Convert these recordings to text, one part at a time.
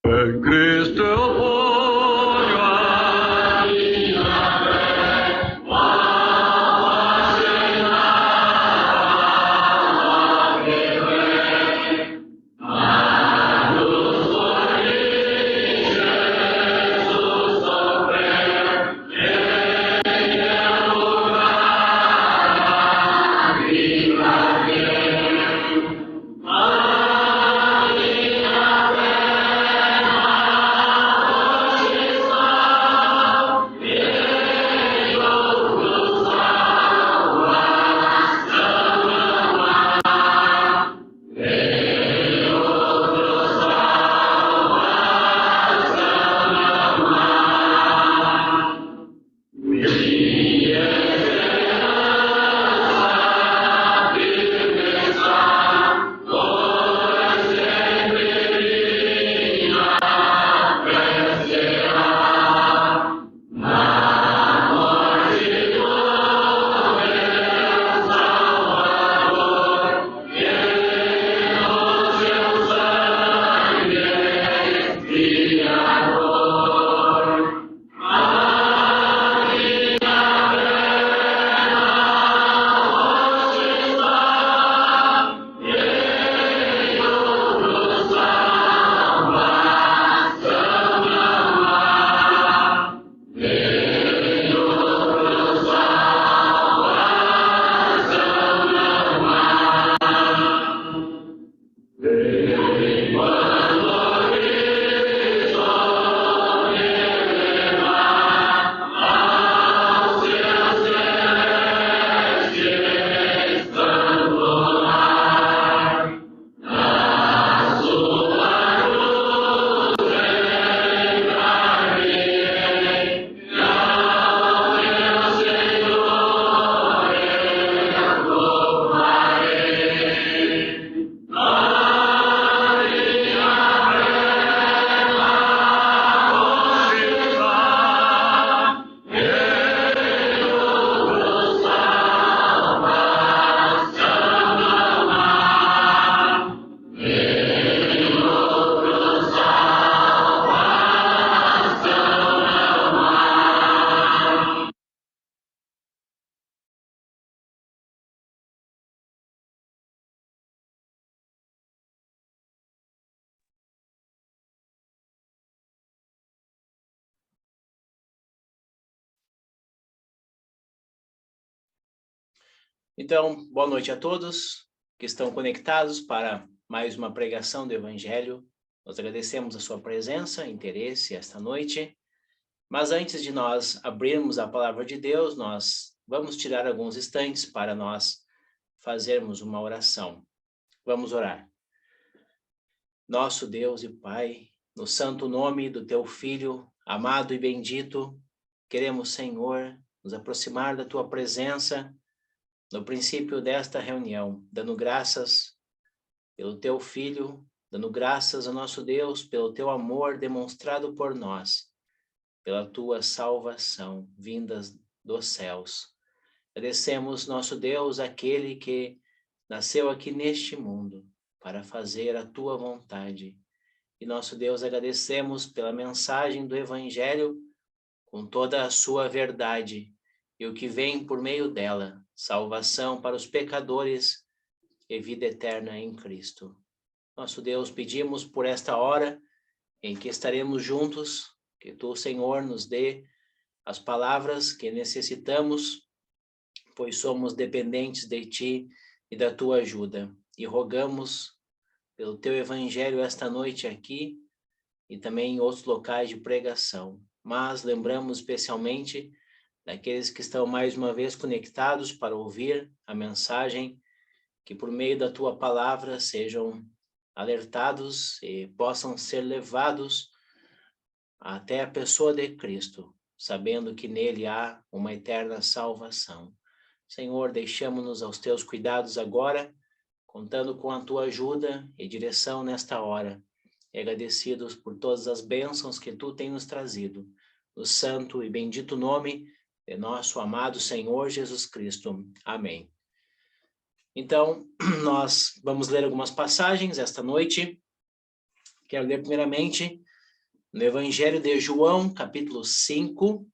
En Cristo eu ponho a minha fé, alma cheia de fé, mas os porém Jesus sofreu, em meu lugar a vida deu. Então, boa noite a todos que estão conectados para mais uma pregação do Evangelho. Nós agradecemos a sua presença, interesse esta noite. Mas antes de nós abrirmos a palavra de Deus, nós vamos tirar alguns instantes para nós fazermos uma oração. Vamos orar. Nosso Deus e Pai, no santo nome do Teu Filho, amado e bendito, queremos, Senhor, nos aproximar da Tua presença no princípio desta reunião, dando graças pelo Teu Filho, dando graças ao nosso Deus pelo Teu amor demonstrado por nós, pela Tua salvação, vindas dos céus. Agradecemos, nosso Deus, aquele que nasceu aqui neste mundo para fazer a Tua vontade. E, nosso Deus, agradecemos pela mensagem do Evangelho com toda a sua verdade e o que vem por meio dela, salvação para os pecadores e vida eterna em Cristo. Nosso Deus, pedimos por esta hora em que estaremos juntos, que Tu, Senhor, nos dê as palavras que necessitamos, pois somos dependentes de Ti e da Tua ajuda. E rogamos pelo Teu Evangelho esta noite aqui e também em outros locais de pregação. Mas lembramos especialmente daqueles que estão mais uma vez conectados para ouvir a mensagem, que por meio da Tua palavra sejam alertados e possam ser levados até a pessoa de Cristo, sabendo que nele há uma eterna salvação. Senhor, deixamos-nos aos Teus cuidados agora, contando com a Tua ajuda e direção nesta hora, e agradecidos por todas as bênçãos que Tu tens nos trazido, no santo e bendito nome de nosso amado Senhor Jesus Cristo. Amém. Então, nós vamos ler algumas passagens esta noite. Quero ler primeiramente no Evangelho de João, capítulo 5.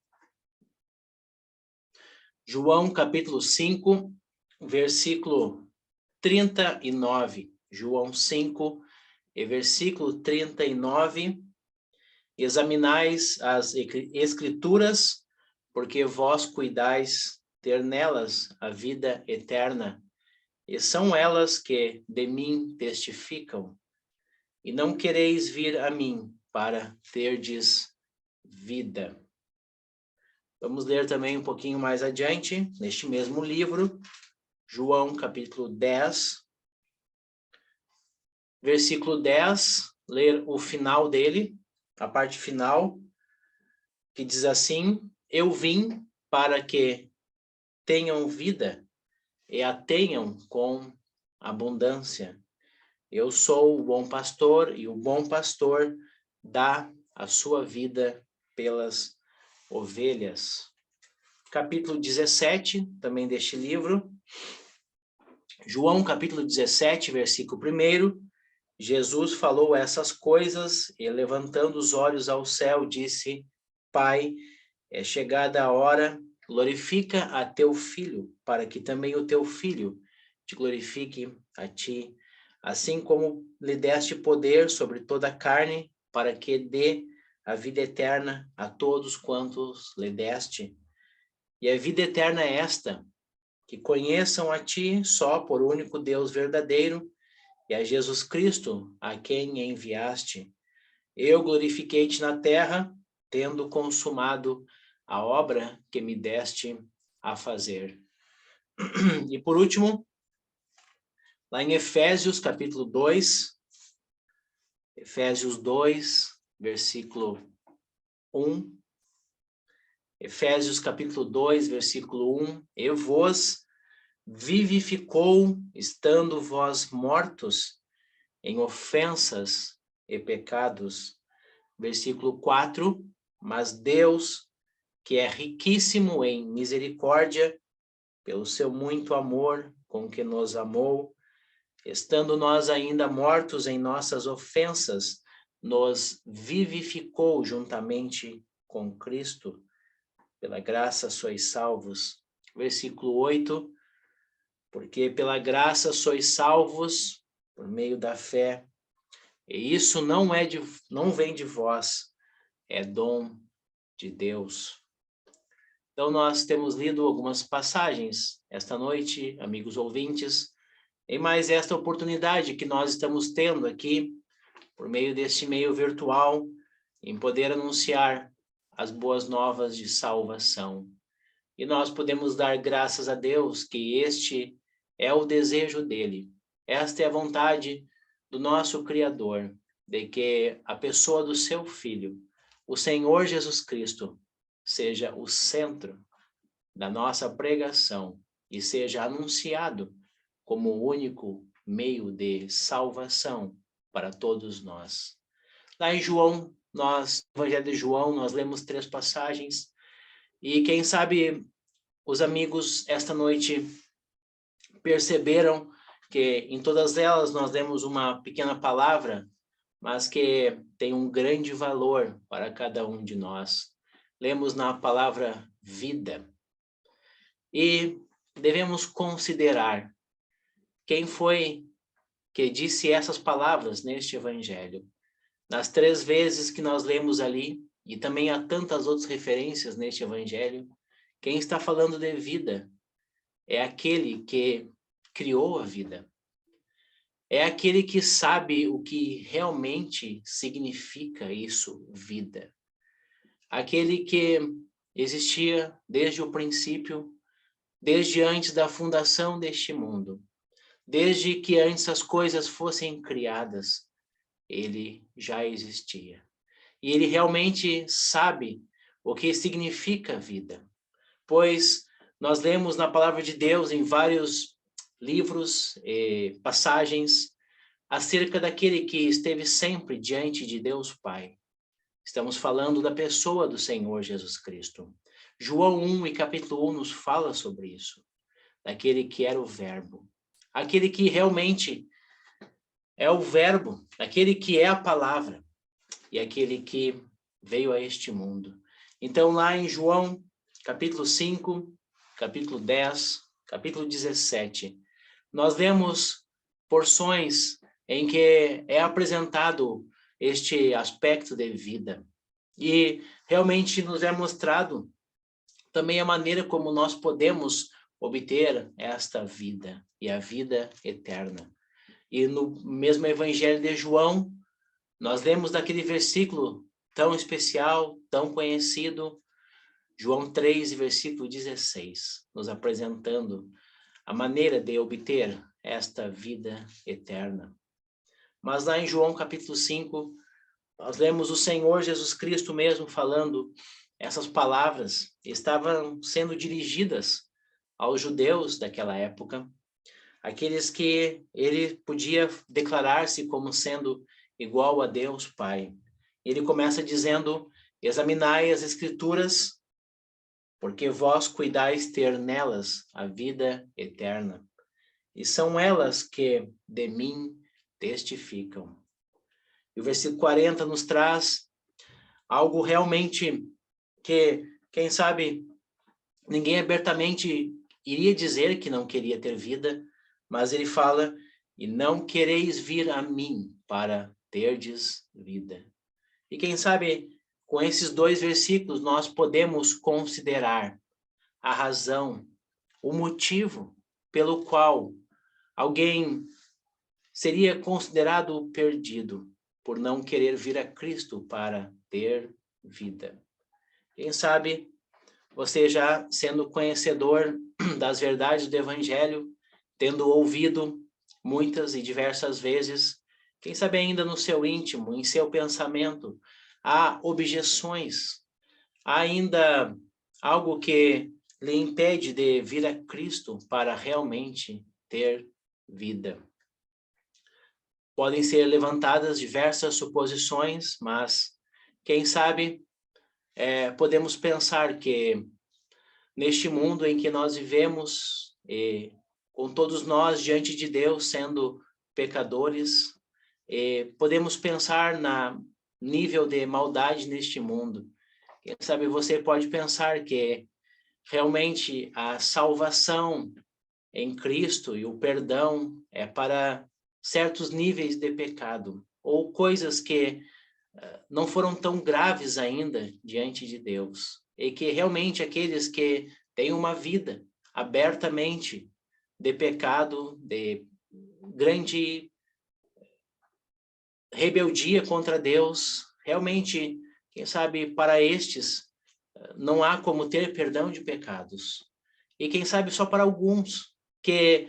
João, capítulo 5, versículo 39. João 5, e versículo 39. Examinais as Escrituras, porque vós cuidais ter nelas a vida eterna, e são elas que de mim testificam. E não quereis vir a mim para terdes vida. Vamos ler também um pouquinho mais adiante, neste mesmo livro, João capítulo 10, versículo 10, ler o final dele, a parte final, que diz assim: eu vim para que tenham vida e a tenham com abundância. Eu sou o bom pastor, e o bom pastor dá a sua vida pelas ovelhas. Capítulo 17, também deste livro. João, capítulo 17, versículo 1. Jesus falou essas coisas e, levantando os olhos ao céu, disse: Pai, é chegada a hora, glorifica a teu Filho, para que também o teu Filho te glorifique a ti, assim como lhe deste poder sobre toda a carne, para que dê a vida eterna a todos quantos lhe deste. E a vida eterna é esta, que conheçam a ti só por único Deus verdadeiro, e a Jesus Cristo, a quem enviaste. Eu glorifiquei-te na terra, tendo consumado a obra que me deste a fazer. E por último, lá em Efésios, capítulo 2, Efésios 2, versículo 1. Efésios, capítulo 2, versículo 1. E vos vivificou, estando vós mortos em ofensas e pecados. Versículo 4. Mas Deus, que é riquíssimo em misericórdia, pelo seu muito amor com que nos amou, estando nós ainda mortos em nossas ofensas, nos vivificou juntamente com Cristo. Pela graça sois salvos. Versículo 8. Porque pela graça sois salvos por meio da fé. E isso não vem de vós, é dom de Deus. Então, nós temos lido algumas passagens esta noite, amigos ouvintes, em mais esta oportunidade que nós estamos tendo aqui, por meio deste meio virtual, em poder anunciar as boas novas de salvação. E nós podemos dar graças a Deus que este é o desejo dele. Esta é a vontade do nosso Criador, de que a pessoa do seu Filho, o Senhor Jesus Cristo, seja o centro da nossa pregação e seja anunciado como o único meio de salvação para todos nós. Lá em João, no Evangelho de João, nós lemos 3 passagens e quem sabe os amigos esta noite perceberam que em todas elas nós lemos uma pequena palavra, mas que tem um grande valor para cada um de nós. Lemos na palavra vida. E devemos considerar quem foi que disse essas palavras neste evangelho. Nas 3 vezes que nós lemos ali, e também há tantas outras referências neste evangelho, quem está falando de vida é aquele que criou a vida. É aquele que sabe o que realmente significa isso, vida. Aquele que existia desde o princípio, desde antes da fundação deste mundo. Desde que antes as coisas fossem criadas, ele já existia. E ele realmente sabe o que significa vida. Pois nós lemos na palavra de Deus em vários livros e passagens acerca daquele que esteve sempre diante de Deus Pai. Estamos falando da pessoa do Senhor Jesus Cristo. João 1 e capítulo 1 nos fala sobre isso. Daquele que era o Verbo. Aquele que realmente é o Verbo. Aquele que é a palavra. e aquele que veio a este mundo. Então, lá em João, capítulo 5, capítulo 10, capítulo 17, nós vemos porções em que é apresentado este aspecto de vida. E realmente nos é mostrado também a maneira como nós podemos obter esta vida, e a vida eterna. E no mesmo Evangelho de João, nós lemos daquele versículo tão especial, tão conhecido, João 3, versículo 16, nos apresentando a maneira de obter esta vida eterna. Mas lá em João capítulo 5, nós lemos o Senhor Jesus Cristo mesmo falando essas palavras, estavam sendo dirigidas aos judeus daquela época, aqueles que ele podia declarar-se como sendo igual a Deus Pai. Ele começa dizendo: examinai as Escrituras, porque vós cuidais ter nelas a vida eterna, e são elas que de mim testificam. E o versículo 40 nos traz algo realmente que, quem sabe, ninguém abertamente iria dizer que não queria ter vida, mas ele fala: e não quereis vir a mim para terdes vida. E quem sabe, com esses dois versículos, nós podemos considerar a razão, o motivo pelo qual alguém seria considerado perdido por não querer vir a Cristo para ter vida. Quem sabe, você já sendo conhecedor das verdades do Evangelho, tendo ouvido muitas e diversas vezes, quem sabe ainda no seu íntimo, em seu pensamento, há objeções, há ainda algo que lhe impede de vir a Cristo para realmente ter vida. Podem ser levantadas diversas suposições, mas quem sabe podemos pensar que neste mundo em que nós vivemos, com todos nós diante de Deus sendo pecadores, podemos pensar na nível de maldade neste mundo. Quem sabe você pode pensar que realmente a salvação em Cristo e o perdão é para certos níveis de pecado, ou coisas que não foram tão graves ainda diante de Deus, e que realmente aqueles que têm uma vida abertamente de pecado, de grande rebeldia contra Deus, realmente, quem sabe para estes não há como ter perdão de pecados. E quem sabe só para alguns que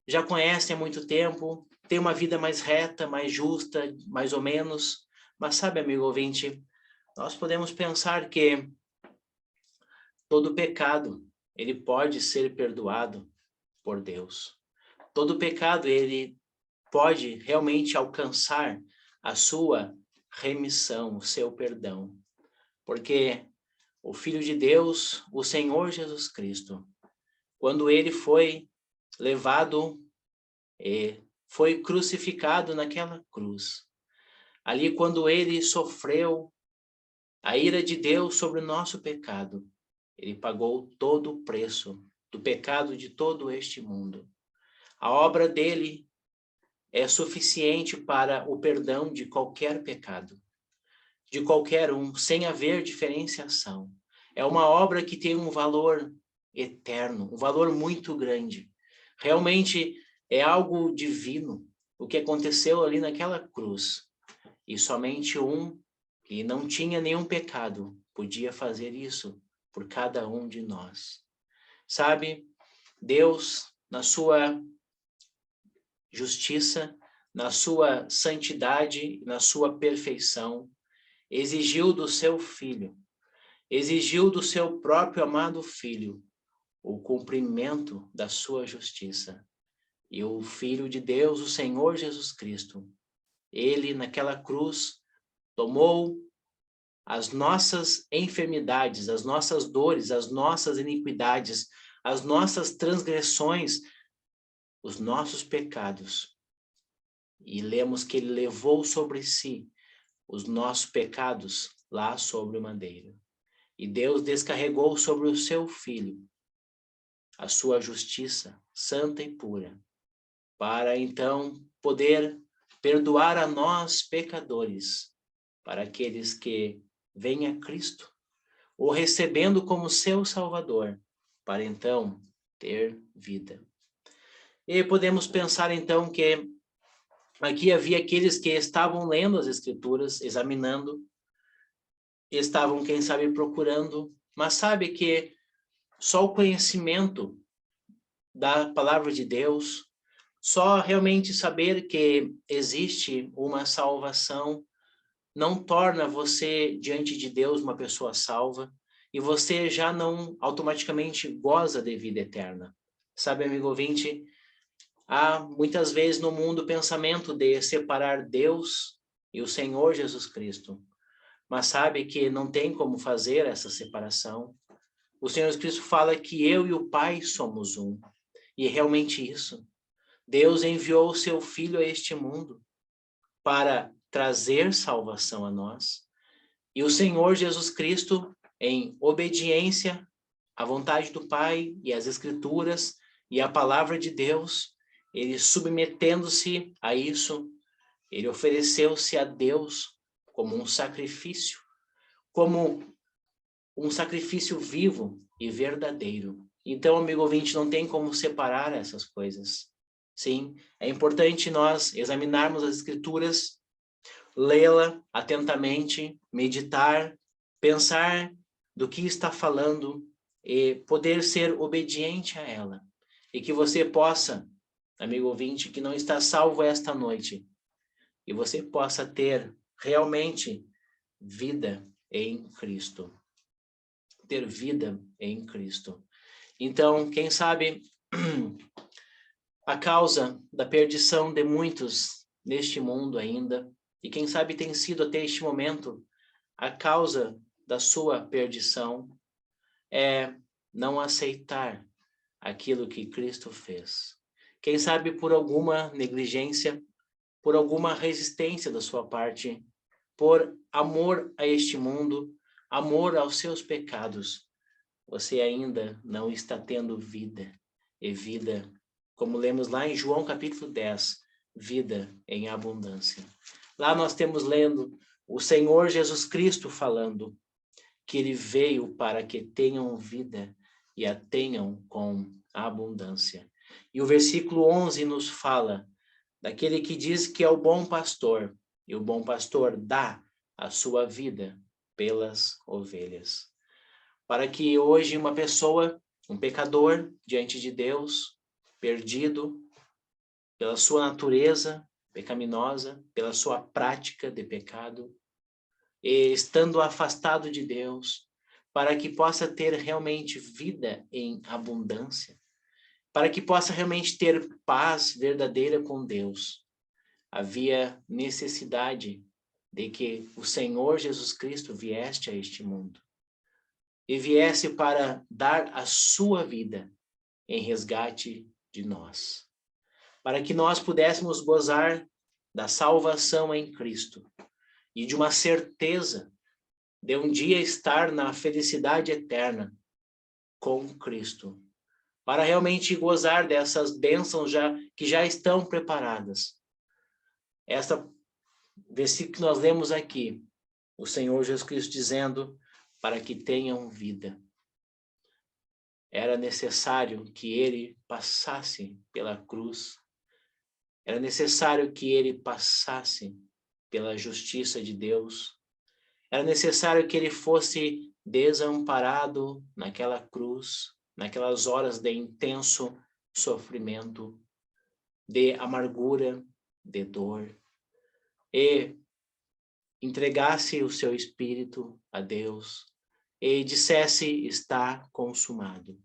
já conhecem há muito tempo, têm uma vida mais reta, mais justa, mais ou menos. Mas sabe, amigo ouvinte, nós podemos pensar que todo pecado, ele pode ser perdoado por Deus. Todo pecado, ele pode realmente alcançar a sua remissão, o seu perdão. Porque o Filho de Deus, o Senhor Jesus Cristo, quando ele foi levado, foi crucificado naquela cruz, ali quando ele sofreu a ira de Deus sobre o nosso pecado, ele pagou todo o preço do pecado de todo este mundo. A obra dele é suficiente para o perdão de qualquer pecado, de qualquer um, sem haver diferenciação. É uma obra que tem um valor eterno, um valor muito grande. Realmente é algo divino o que aconteceu ali naquela cruz. E somente um que não tinha nenhum pecado podia fazer isso por cada um de nós. Sabe, Deus, na sua justiça, na sua santidade, na sua perfeição, exigiu do seu filho, exigiu do seu próprio amado filho, o cumprimento da sua justiça. E o Filho de Deus, o Senhor Jesus Cristo, ele naquela cruz tomou as nossas enfermidades, as nossas dores, as nossas iniquidades, as nossas transgressões, os nossos pecados. E lemos que ele levou sobre si os nossos pecados lá sobre o madeiro. E Deus descarregou sobre o seu Filho a sua justiça santa e pura, para então poder perdoar a nós pecadores, para aqueles que vêm a Cristo, o recebendo como seu Salvador, para então ter vida. E podemos pensar então que aqui havia aqueles que estavam lendo as Escrituras, examinando, estavam, quem sabe, procurando, mas sabe que só o conhecimento da palavra de Deus, só realmente saber que existe uma salvação, não torna você diante de Deus uma pessoa salva, e você já não automaticamente goza de vida eterna. Sabe, amigo ouvinte, há muitas vezes no mundo o pensamento de separar Deus e o Senhor Jesus Cristo, mas sabe que não tem como fazer essa separação. O Senhor Jesus Cristo fala que eu e o Pai somos um, e é realmente isso. Deus enviou o seu Filho a este mundo para trazer salvação a nós, e o Senhor Jesus Cristo, em obediência à vontade do Pai e às Escrituras e à palavra de Deus, ele submetendo-se a isso, ele ofereceu-se a Deus como um sacrifício vivo e verdadeiro. Então, amigo ouvinte, não tem como separar essas coisas. Sim, é importante nós examinarmos as Escrituras, lê-la atentamente, meditar, pensar do que está falando e poder ser obediente a ela. E que você possa, amigo ouvinte, que não está salvo esta noite, e você possa ter realmente vida em Cristo. Ter vida em Cristo. Então, quem sabe a causa da perdição de muitos neste mundo ainda, e quem sabe tem sido até este momento a causa da sua perdição, é não aceitar aquilo que Cristo fez. Quem sabe por alguma negligência, por alguma resistência da sua parte, por amor a este mundo, amor aos seus pecados, você ainda não está tendo vida, e vida, como lemos lá em João capítulo 10, vida em abundância. Lá nós temos lendo o Senhor Jesus Cristo falando que ele veio para que tenham vida e a tenham com abundância. E o versículo 11 nos fala daquele que diz que é o bom pastor, e o bom pastor dá a sua vida pelas ovelhas. Para que hoje uma pessoa, um pecador diante de Deus, perdido pela sua natureza pecaminosa, pela sua prática de pecado, e estando afastado de Deus, para que possa ter realmente vida em abundância, para que possa realmente ter paz verdadeira com Deus, havia necessidade de que o Senhor Jesus Cristo viesse a este mundo e viesse para dar a sua vida em resgate de nós, para que nós pudéssemos gozar da salvação em Cristo e de uma certeza de um dia estar na felicidade eterna com Cristo, para realmente gozar dessas bênçãos que já estão preparadas. Esta versículo que nós lemos aqui, o Senhor Jesus Cristo dizendo para que tenham vida. Era necessário que ele passasse pela cruz. Era necessário que ele passasse pela justiça de Deus. Era necessário que ele fosse desamparado naquela cruz, naquelas horas de intenso sofrimento, de amargura, de dor, e entregasse o seu espírito a Deus e dissesse: está consumado.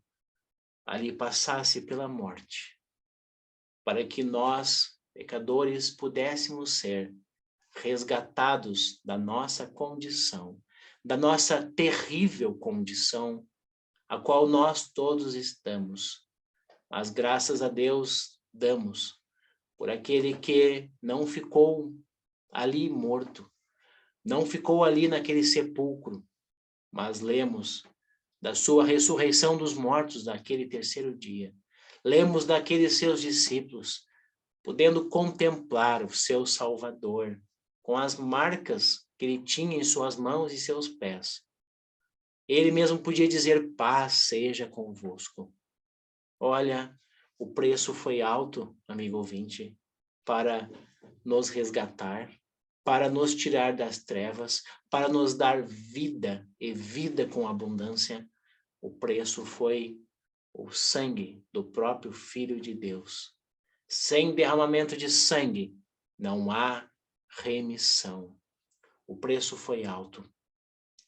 Ali passasse pela morte, para que nós, pecadores, pudéssemos ser resgatados da nossa condição, da nossa terrível condição, a qual nós todos estamos. Mas graças a Deus damos por aquele que não ficou ali morto, não ficou ali naquele sepulcro, mas lemos da sua ressurreição dos mortos naquele terceiro dia. Lemos daqueles seus discípulos, podendo contemplar o seu Salvador, com as marcas que ele tinha em suas mãos e seus pés. Ele mesmo podia dizer, paz seja convosco. Olha, o preço foi alto, amigo ouvinte, para nos resgatar, para nos tirar das trevas, para nos dar vida e vida com abundância. O preço foi o sangue do próprio Filho de Deus. Sem derramamento de sangue, não há remissão. O preço foi alto.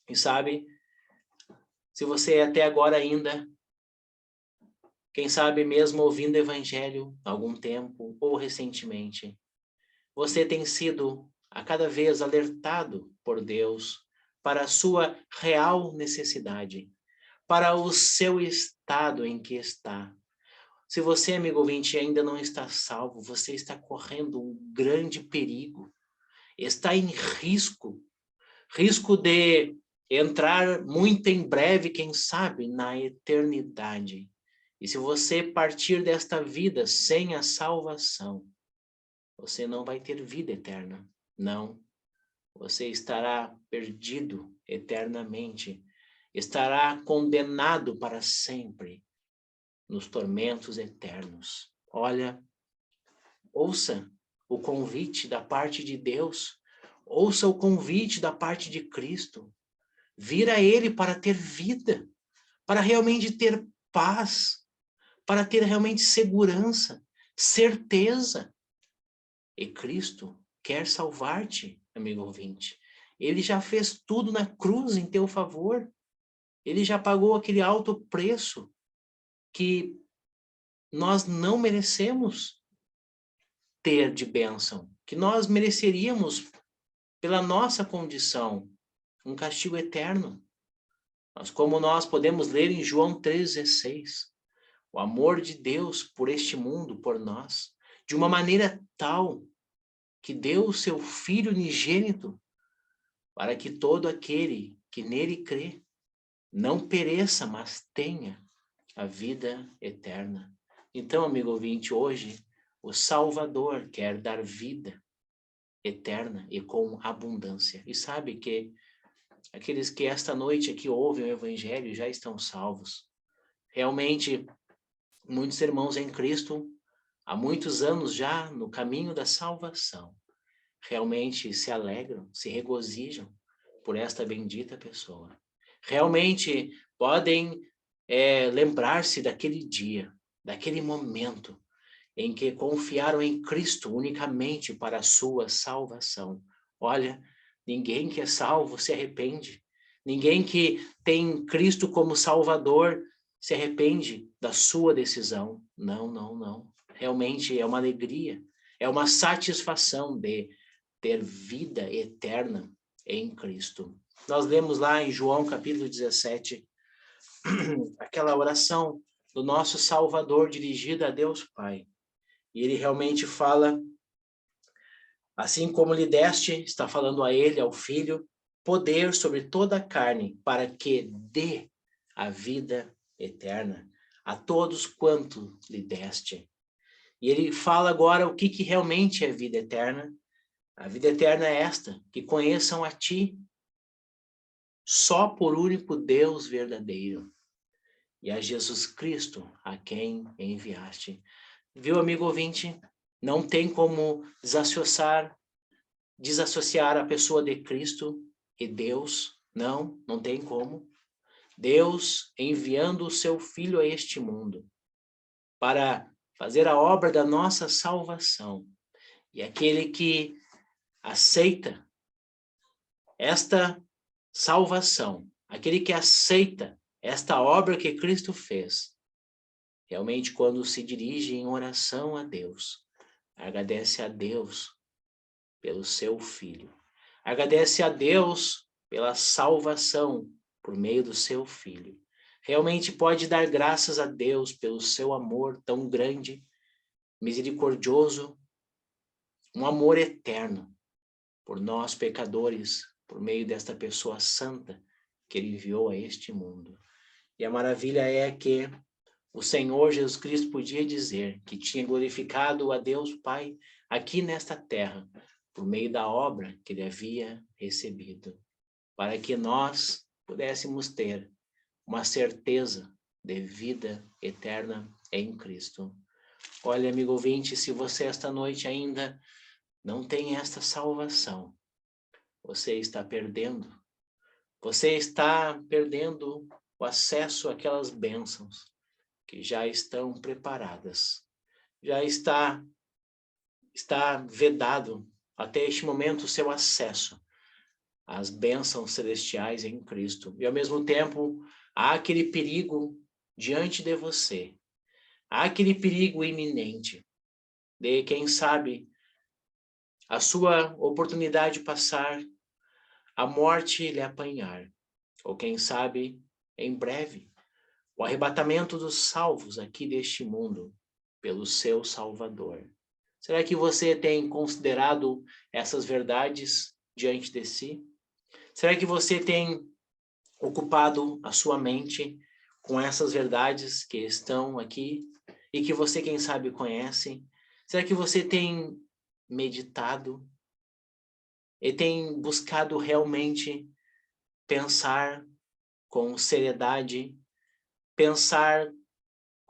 E sabe, se você até agora ainda, quem sabe mesmo ouvindo o Evangelho há algum tempo ou recentemente, você tem sido a cada vez alertado por Deus para a sua real necessidade, para o seu estado em que está. Se você, amigo ouvinte, ainda não está salvo, você está correndo um grande perigo, está em risco de entrar muito em breve, quem sabe, na eternidade. E se você partir desta vida sem a salvação, você não vai ter vida eterna. Não. Você estará perdido eternamente. Estará condenado para sempre nos tormentos eternos. Olha, ouça o convite da parte de Deus. Ouça o convite da parte de Cristo. Vir a Ele para ter vida, para realmente ter paz, para ter realmente segurança, certeza. E Cristo quer salvar-te, amigo ouvinte. Ele já fez tudo na cruz em teu favor. Ele já pagou aquele alto preço que nós não merecemos ter de bênção, que nós mereceríamos pela nossa condição, um castigo eterno. Mas como nós podemos ler em João 3,16, o amor de Deus por este mundo, por nós, de uma maneira tal que deu o seu Filho unigênito para que todo aquele que nele crê não pereça, mas tenha a vida eterna. Então, amigo ouvinte, hoje o Salvador quer dar vida eterna e com abundância. E sabe que aqueles que esta noite aqui ouvem o Evangelho já estão salvos. Realmente, muitos irmãos em Cristo, há muitos anos já no caminho da salvação, realmente se alegram, se regozijam por esta bendita pessoa. Realmente podem lembrar-se daquele dia, daquele momento em que confiaram em Cristo unicamente para a sua salvação. Olha, ninguém que é salvo se arrepende. Ninguém que tem Cristo como Salvador se arrepende da sua decisão. Não, não, não. Realmente é uma alegria, é uma satisfação de ter vida eterna em Cristo. Nós lemos lá em João capítulo 17, aquela oração do nosso Salvador dirigida a Deus Pai. E ele realmente fala, assim como lhe deste, está falando a ele, ao Filho, poder sobre toda a carne, para que dê a vida eterna a todos quanto lhe deste. E ele fala agora o que realmente é vida eterna. A vida eterna é esta, que conheçam a ti, só por único Deus verdadeiro, e a Jesus Cristo, a quem enviaste. Viu, amigo ouvinte? Não tem como desassociar a pessoa de Cristo e Deus. Não, não tem como. Deus enviando o seu Filho a este mundo para fazer a obra da nossa salvação. E aquele que aceita esta salvação, aquele que aceita esta obra que Cristo fez, realmente quando se dirige em oração a Deus, agradece a Deus pelo seu Filho, agradece a Deus pela salvação por meio do seu Filho. Realmente pode dar graças a Deus pelo seu amor tão grande, misericordioso, um amor eterno por nós pecadores, por meio desta pessoa santa que ele enviou a este mundo. E a maravilha é que o Senhor Jesus Cristo podia dizer que tinha glorificado a Deus Pai aqui nesta terra, por meio da obra que ele havia recebido, para que nós pudéssemos ter uma certeza de vida eterna em Cristo. Olha, amigo ouvinte, se você esta noite ainda não tem esta salvação, você está perdendo. Você está perdendo o acesso àquelas bênçãos que já estão preparadas. Já está vedado até este momento o seu acesso às bênçãos celestiais em Cristo. E ao mesmo tempo, há aquele perigo diante de você. Há aquele perigo iminente de, quem sabe, a sua oportunidade passar, a morte lhe apanhar. Ou quem sabe, em breve, o arrebatamento dos salvos aqui deste mundo pelo seu Salvador. Será que você tem considerado essas verdades diante de si? Será que você tem ocupado a sua mente com essas verdades que estão aqui e que você, quem sabe, conhece? Será que você tem meditado e tem buscado realmente pensar com seriedade, pensar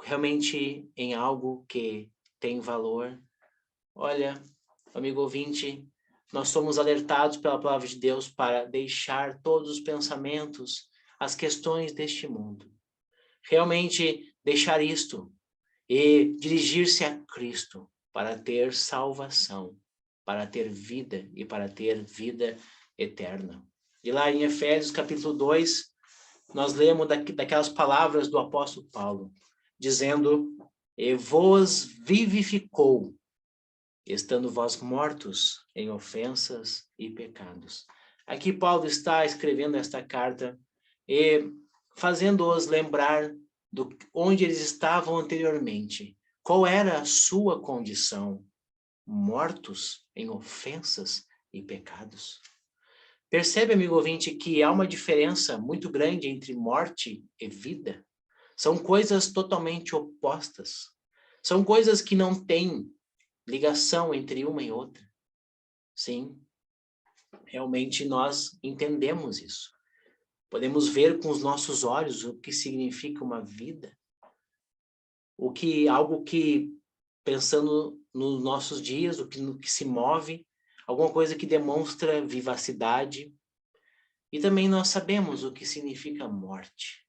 realmente em algo que tem valor? Olha, amigo ouvinte, nós somos alertados pela palavra de Deus para deixar todos os pensamentos, as questões deste mundo. Realmente deixar isto e dirigir-se a Cristo para ter salvação, para ter vida e para ter vida eterna. E lá em Efésios capítulo 2, nós lemos daquelas palavras do apóstolo Paulo, dizendo: "E vos vivificou, estando vós mortos em ofensas e pecados." Aqui Paulo está escrevendo esta carta e fazendo-os lembrar do onde eles estavam anteriormente. Qual era a sua condição? Mortos em ofensas e pecados. Percebe, amigo ouvinte, que há uma diferença muito grande entre morte e vida? São coisas totalmente opostas. São coisas que não têm ligação entre uma e outra. Sim, realmente nós entendemos isso. Podemos ver com os nossos olhos o que significa uma vida. Algo que, pensando nos nossos dias, no que se move, alguma coisa que demonstra vivacidade. E também nós sabemos o que significa morte.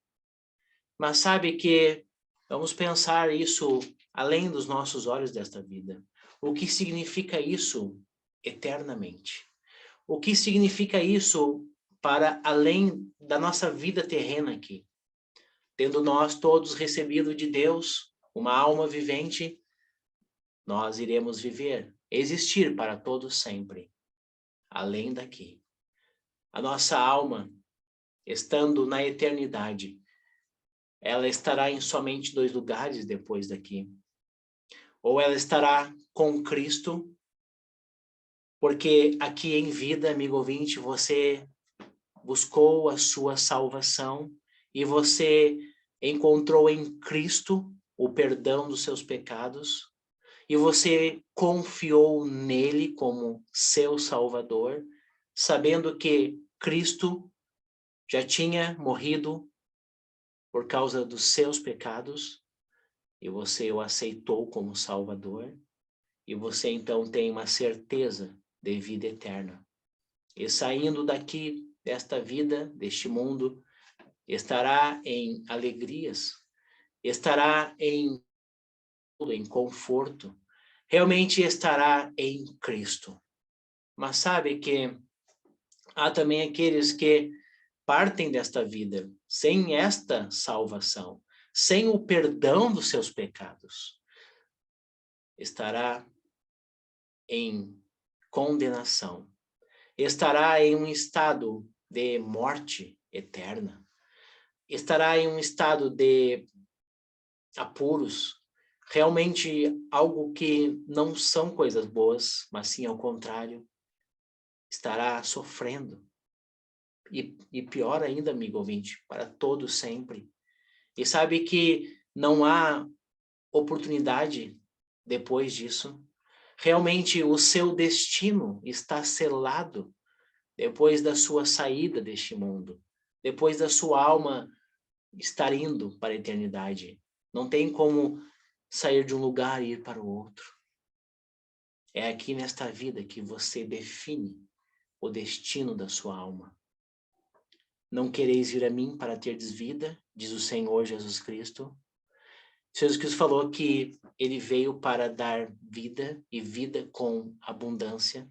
Mas sabe que vamos pensar isso além dos nossos olhos desta vida. O que significa isso eternamente? O que significa isso para além da nossa vida terrena aqui? Tendo nós todos recebido de Deus uma alma vivente, nós iremos viver, existir para todos sempre, além daqui. A nossa alma, estando na eternidade, ela estará em somente 2 lugares depois daqui. Ou ela estará com Cristo, porque aqui em vida, amigo ouvinte, você buscou a sua salvação e você encontrou em Cristo o perdão dos seus pecados e você confiou nele como seu Salvador, sabendo que Cristo já tinha morrido por causa dos seus pecados e você o aceitou como Salvador e você então tem uma certeza de vida eterna. E saindo daqui, desta vida, deste mundo, estará em alegrias, estará em conforto, realmente estará em Cristo. Mas sabe que há também aqueles que partem desta vida sem esta salvação, sem o perdão dos seus pecados. Estará em condenação, estará em um estado de morte eterna, estará em um estado de apuros, realmente algo que não são coisas boas, mas sim ao contrário, estará sofrendo. e pior ainda, amigo ouvinte, para todos sempre. E sabe que não há oportunidade depois disso. Realmente o seu destino está selado depois da sua saída deste mundo, depois da sua alma estar indo para a eternidade. Não tem como sair de um lugar e ir para o outro. É aqui nesta vida que você define o destino da sua alma. Não quereis vir a mim para terdes vida, diz o Senhor Jesus Cristo. Jesus Cristo falou que ele veio para dar vida e vida com abundância.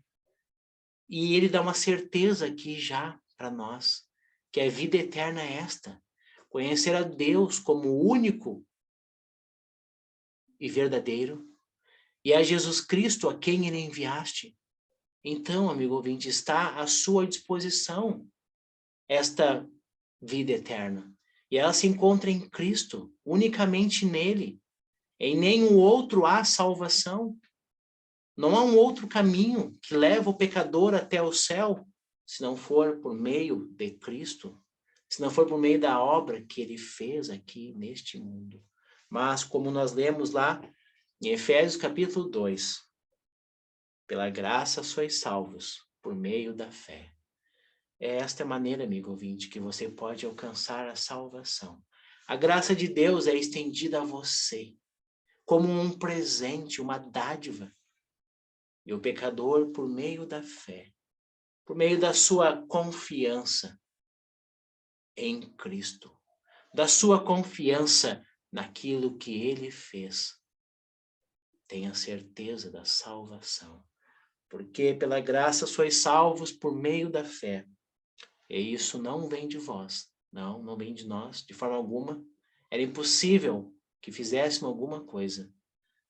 E ele dá uma certeza aqui já para nós, que a vida eterna é esta: conhecer a Deus como único e verdadeiro, e a Jesus Cristo a quem ele enviaste. Então, amigo ouvinte, está à sua disposição esta vida eterna. E ela se encontra em Cristo, unicamente nele. Em nenhum outro há salvação. Não há um outro caminho que leva o pecador até o céu, se não for por meio de Cristo, se não for por meio da obra que ele fez aqui neste mundo. Mas, como nós lemos lá em Efésios capítulo 2, pela graça sois salvos, por meio da fé. É esta maneira, amigo ouvinte, que você pode alcançar a salvação. A graça de Deus é estendida a você como um presente, uma dádiva. E o pecador, por meio da fé, por meio da sua confiança em Cristo, da sua confiança naquilo que ele fez, tenha certeza da salvação. Porque pela graça sois salvos por meio da fé. E isso não vem de vós, não vem de nós, de forma alguma. Era impossível que fizéssemos alguma coisa,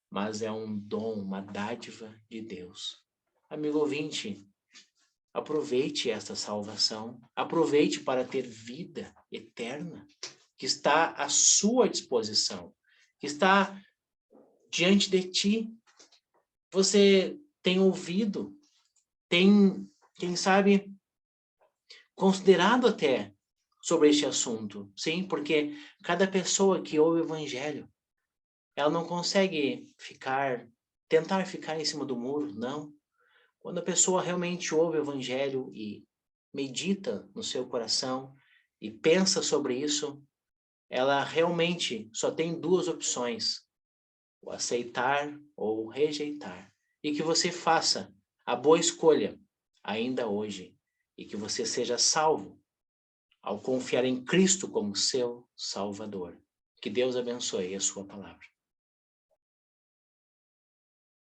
mas é um dom, uma dádiva de Deus. Amigo ouvinte, aproveite esta salvação, aproveite para ter vida eterna, que está à sua disposição, que está diante de ti. Você tem ouvido, tem, quem sabe, considerado até sobre este assunto. Sim, porque cada pessoa que ouve o evangelho, ela não consegue tentar ficar em cima do muro, não. Quando a pessoa realmente ouve o evangelho e medita no seu coração e pensa sobre isso, ela realmente só tem duas opções: o aceitar ou o rejeitar. E que você faça a boa escolha ainda hoje e que você seja salvo ao confiar em Cristo como seu Salvador. Que Deus abençoe a sua palavra.